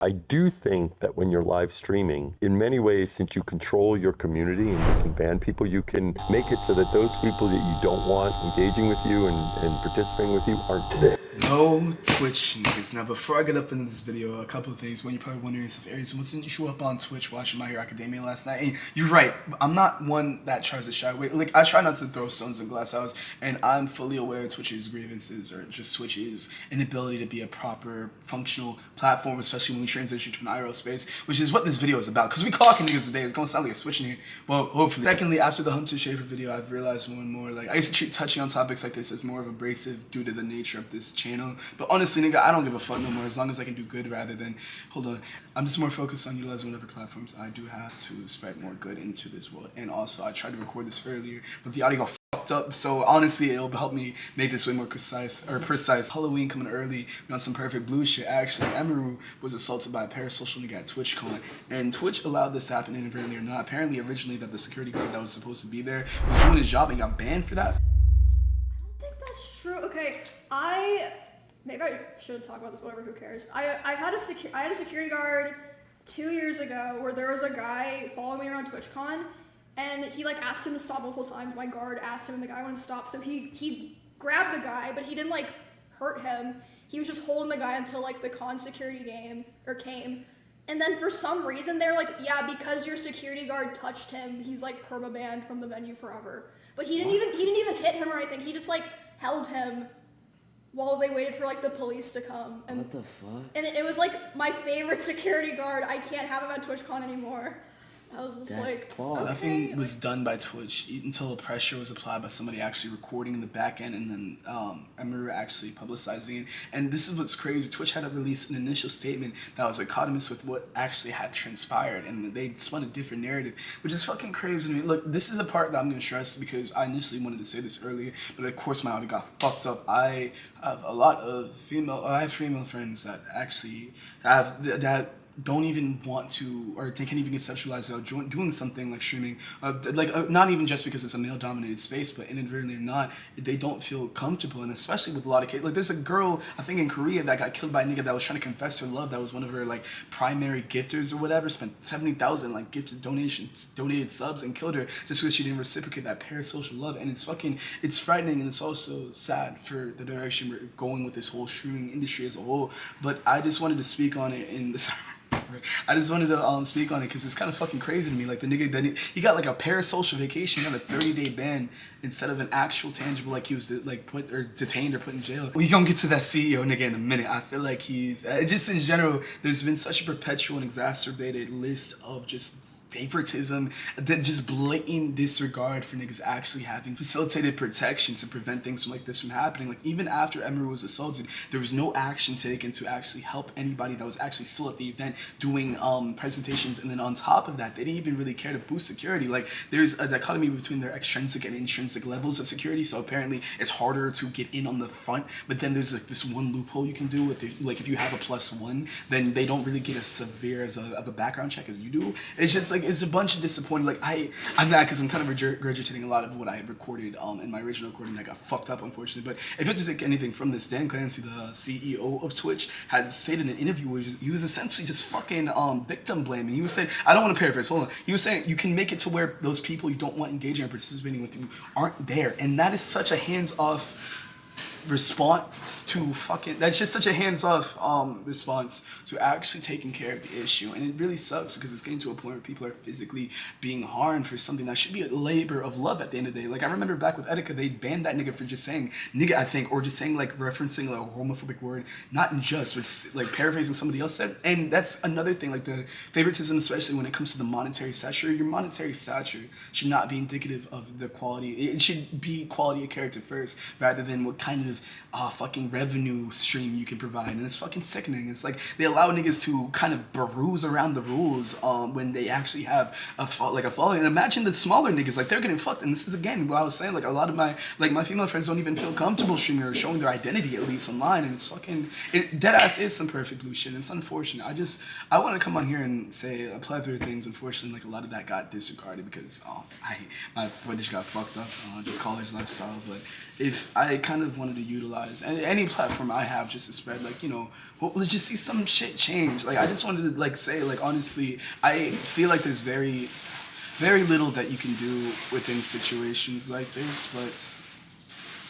I do think that when you're live streaming, in many ways, since you control your community and you can ban people, you can make it so that those people that you don't want engaging with you and participating with you aren't there. No Twitch niggas. Now, before I get up into this video, a couple of things. One, you're probably wondering if Aries, what's didn't you show up on Twitch watching My Hero Academia last night? And you're right. I'm not one that tries to shy away. Like, I try not to throw stones in glass houses, and I'm fully aware of Twitch's grievances or just Twitch's inability to be a proper, functional platform, especially when we transition to an IRL space, which is what this video is about. Because we clocking niggas today. It's gonna sound like a switch in here. Well, hopefully. Secondly, after the Hunter Schafer video, I've realized more and more, like, I used to treat touching on topics like this as more of abrasive due to the nature of this channel. But honestly, nigga, I don't give a fuck no more as long as I can do good rather than, hold on, I'm just more focused on utilizing whatever platforms I do have to spread more good into this world. And also, I tried to record this earlier, but the audio got fucked up, so honestly, it'll help me make this way more precise. Halloween coming early, we on some perfect blue shit. Actually, Emeru was assaulted by a Parasocial nigga at TwitchCon, and Twitch allowed this to happen inadvertently or not. Apparently, originally, that the security guard that was supposed to be there was doing his job and got banned for that. I don't think that's true. Okay, maybe I shouldn't talk about this, whatever, who cares. I had a security guard 2 years ago where there was a guy following me around TwitchCon, and he like asked him to stop multiple times. My guard asked him and the guy wouldn't stop, so he grabbed the guy, but he didn't like hurt him. He was just holding the guy until like the con security came. And then for some reason they're like, yeah, because your security guard touched him, he's like perma-banned from the venue forever. But he didn't even hit him or anything. He just like held him while they waited for like the police to come. And what the fuck? And it was like my favorite security guard. I can't have him at TwitchCon anymore. I was just That's like, false. okay. Nothing was done by Twitch until pressure was applied by somebody actually recording in the back end, and then I remember actually publicizing it. And this is what's crazy. Twitch had to release an initial statement that was dichotomous with what actually had transpired, and they spun a different narrative, which is fucking crazy to me. Look, this is a part that I'm going to stress because I initially wanted to say this earlier, but of course my audio got fucked up. I have a lot of female friends that actually have that don't even want to, or they can't even conceptualize doing something like streaming, not even just because it's a male-dominated space, but inadvertently or not, they don't feel comfortable, and especially with a lot of kids. Like, there's a girl, I think in Korea, that got killed by a nigga that was trying to confess her love, that was one of her, like, primary gifters or whatever, spent 70,000, like, donated subs, and killed her just because she didn't reciprocate that parasocial love, and it's frightening, and it's also sad for the direction we're going with this whole streaming industry as a whole. But I just wanted to speak on it in this. I just wanted to speak on it because it's kind of fucking crazy to me. Like, the nigga, then he got like a parasocial vacation, he got a 30-day ban instead of an actual tangible, like he was put or detained or put in jail. We gonna get to that CEO nigga in a minute. I feel like he's just in general. There's been such a perpetual and exacerbated list of just favoritism, that just blatant disregard for niggas actually having facilitated protections to prevent things like this from happening. Like, even after Emeru was assaulted, there was no action taken to actually help anybody that was actually still at the event doing presentations. And then on top of that, they didn't even really care to boost security. Like, there's a dichotomy between their extrinsic and intrinsic levels of security, so apparently it's harder to get in on the front, but then there's like this one loophole you can do with it. Like, if you have a +1, then they don't really get as severe as of a background check as you do. It's just like, it's a bunch of disappointing. Like, I'm mad because I'm kind of regurgitating a lot of what I recorded in my original recording that got fucked up, unfortunately. But if you have to take anything from this, Dan Clancy, the CEO of Twitch, had stated in an interview where he was essentially just fucking victim blaming. He was saying, I don't want to paraphrase, hold on. He was saying, you can make it to where those people you don't want engaging or participating with you aren't there. And that is such a hands-off response to that's just such a hands-off response to actually taking care of the issue. And it really sucks because it's getting to a point where people are physically being harmed for something that should be a labor of love at the end of the day. Like, I remember back with Etika, they banned that nigga for just saying nigga, I think, or just saying, like, referencing like a homophobic word, not in just, but just, like, paraphrasing somebody else said. And that's another thing, like, the favoritism, especially when it comes to the monetary stature. Your monetary stature should not be indicative of the quality. It should be quality of character first, rather than what kind of fucking revenue stream you can provide. And it's fucking sickening. It's like they allow niggas to kind of peruse around the rules when they actually have a following. And imagine the smaller niggas, like, they're getting fucked. And this is, again, what I was saying, like, a lot of my female friends don't even feel comfortable streaming or showing their identity, at least online. And it's fucking, deadass is some perfect blue shit. And it's unfortunate. I want to come on here and say a plethora of things. Unfortunately, like, a lot of that got disregarded because my footage got fucked up, just college lifestyle. But if I kind of wanted to utilize any platform I have just to spread, like, let's just see some shit change. Like, I just wanted to, like, say, like, honestly, I feel like there's very, very little that you can do within situations like this, but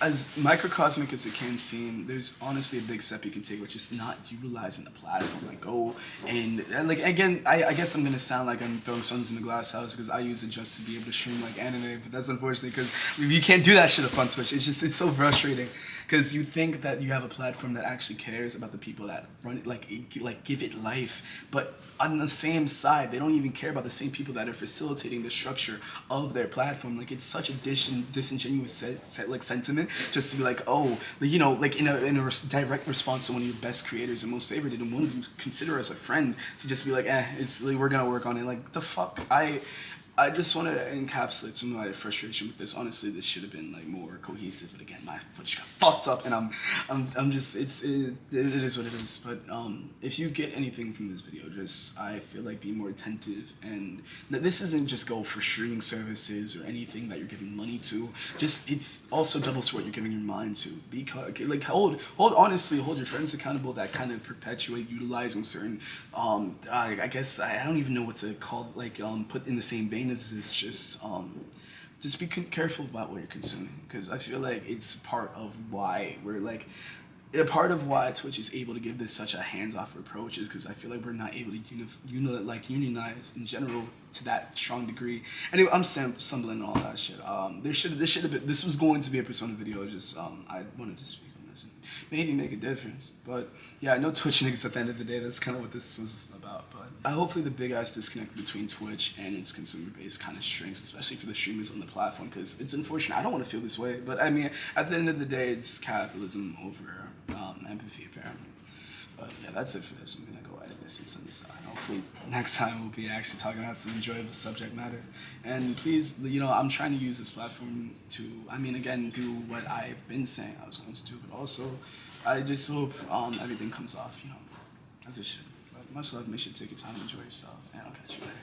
as microcosmic as it can seem, there's honestly a big step you can take, which is not utilizing the platform. Like, go and like, again, I guess I'm gonna sound like I'm throwing stones in the glass house because I use it just to be able to stream like anime, but that's unfortunate because you can't do that shit up on Twitch. It's so frustrating because you think that you have a platform that actually cares about the people that run it, like give it life, but on the same side, they don't even care about the same people that are facilitating the structure of their platform. Like, it's such a disingenuous sentiment just to be like, oh, like in a direct response to one of your best creators and most favored and ones you consider as a friend, to just be like, it's like, we're gonna work on it. Like, the fuck, I just want to encapsulate some of my frustration with this. Honestly, this should have been like more cohesive, but again, my footage got fucked up, and I'm just it is what it is. But if you get anything from this video, just I feel like be more attentive, and this isn't just go for streaming services or anything that you're giving money to. Just it's also doubles what you're giving your mind to. Because like hold your friends accountable that kind of perpetuate utilizing certain I guess I don't even know what to call, like put in the same vein as this. Just be careful about what you're consuming, because I feel like it's part of why we're like, a part of why Twitch is able to give this such a hands-off approach is because I feel like we're not able to unionize in general to that strong degree. Anyway, I'm stumbling and all that shit. This was going to be a Persona video. Just I wanted to speak on this and maybe make a difference. But yeah, I know Twitch niggas at the end of the day. That's kind of what this was about. But hopefully the big ass disconnect between Twitch and its consumer base kind of shrinks, especially for the streamers on the platform, because it's unfortunate. I don't want to feel this way, but I mean, at the end of the day, it's capitalism over empathy, apparently. But yeah, that's it for this. I'm gonna go edit this and send this out. Hopefully next time we'll be actually talking about some enjoyable subject matter. And please, I'm trying to use this platform to, again, do what I've been saying I was going to do, but also I just hope everything comes off, as it should. But much love. Make sure to take your time and enjoy yourself, and I'll catch you later.